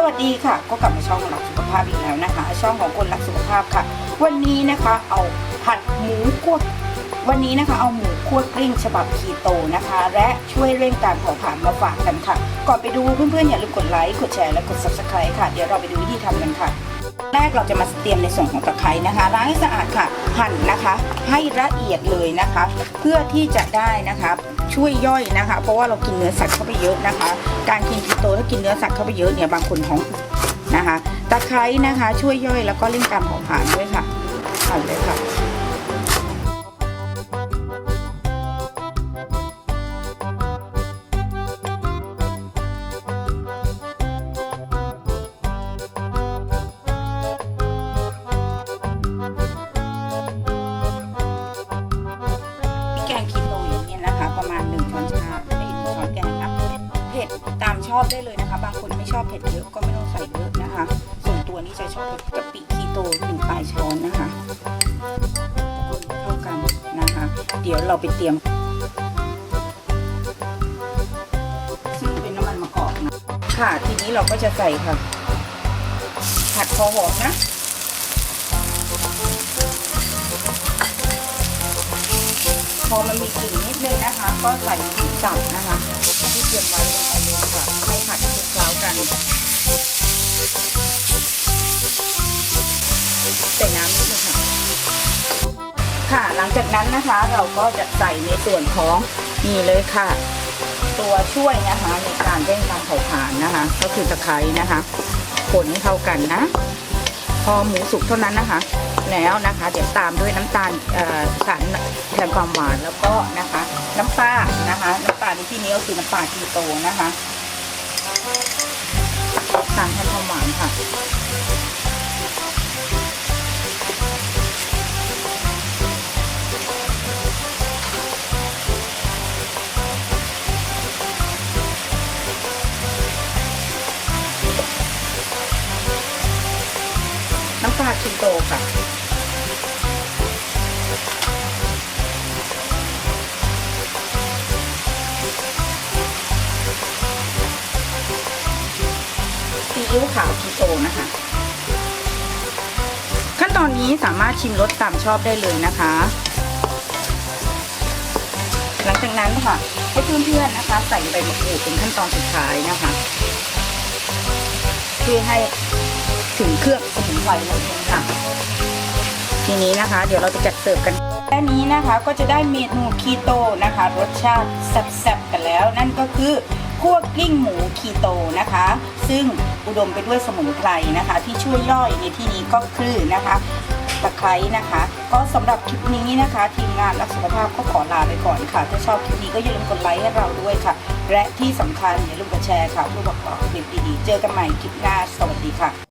วัสดีค่ะก็กลับมาช่องรักสุขภาพอีกแล้วนะคะช่องของคนรักสุขภาพค่ะวันนี้นะคะเอาผัดหมูคั่ววันนี้นะคะเอาหมูคั่วกลิ้งฉบับคีโตนะคะและช่วยเร่งการเผาผลาญมาฝากกันค่ะก่อนไปดูเพื่อนๆอย่าลืมกดไลค์กดแชร์และกด Subscribe ค่ะเดี๋ยวเราไปดูวิธีทำกันค่ะแรกเราจะมาเตรียมในส่วนของตะไคร้นะคะล้างให้สะอาดค่ะหั่นนะคะให้ละเอียดเลยนะคะเพื่อที่จะได้นะคะช่วยย่อยนะคะเพราะว่าเรากินเนื้อสัตว์เข้าไปเยอะนะคะการกินคีโตถ้ากินเนื้อสัตว์เข้าไปเยอะเนี่ยบางคนท้องนะคะตะไคร้นะคะช่วยย่อยแล้วก็เร่งการเผาผลาญด้วยค่ะหั่นเลยค่ะแกงคีโตอย่างนี้นะคะประมาณ1 ช้อนชา1 ช้อนแกงนะเผ็ดตามชอบได้เลยนะคะบางคนไม่ชอบเผ็ดเยอะก็ไม่ต้องใส่เยอะนะคะส่วนตัวนี้จะชอบเผ็ดกะปิคีโต1 ปลายช้อนนะคะคนเข้ากันนะคะเดี๋ยวเราไปเตรียมซึ่งเป็นน้ำมันมะกอกนะค่ะทีนี้เราก็จะใส่ค่ะผัดพอหอมนะพอมันมีกลิ่นนิดนึงนะคะก็ใส่หมูสับนะคะที่เตรียมไว้ลงไปเลยค่ะให้ผัดคลุกเคล้ากันใส่น้ำนิดนึงค่ะหลังจากนั้นนะคะเราก็จะใส่ในส่วนของนี่เลยค่ะตัวช่วยนะคะในการเร่งการเผาผลาญนะคะก็คือตะไคร้นะคะคนให้เข้ากันนะพอหมูสุกเท่านั้นนะคะแล้วนะคะเดี๋ยวตามด้วยน้ำตาลสารแทนความหวานแล้วก็นะคะน้ำปลานะคะน้ำปลาในที่นี้ก็คือน้ำปลาคีโตนะคะสารแทนความหวานค่ะน้ำปลาคีโตค่ะซีอิ๊วขาวคีโตนะคะขั้นตอนนี้สามารถชิมรสตามชอบได้เลยนะคะหลังจากนั้นค่ะให้เพื่อนๆนะคะใส่ใบมะกรูดเป็นขั้นตอนสุดท้ายนะคะเพื่อให้ถึงเครื่องสมุนไพรนั่นเองค่ะทีนี้นะคะเดี๋ยวเราจะจัดเสิร์ฟกันแค่นี้นะคะก็จะได้เมนูคีโตนะคะรสชาติแซ่บๆกันแล้วนั่นก็คือคั่วกลิ้งหมูคีโตนะคะซึ่งอุดมไปด้วยสมุนไพรนะคะที่ช่วยย่อยในที่นี้ก็คือนะคะตะไคร้นะคะก็สำหรับคลิปนี้นะคะทีมงานรักสุขภาพก็ขอลาไปก่อนค่ะถ้าชอบคลิปนี้ก็อย่าลืมกดไลค์ให้เราด้วยค่ะและที่สำคัญอย่าลืมกดแชร์ค่ะเพื่อบอกต่อคลิปดีๆเจอกันใหม่คลิปหน้าสวัสดีค่ะ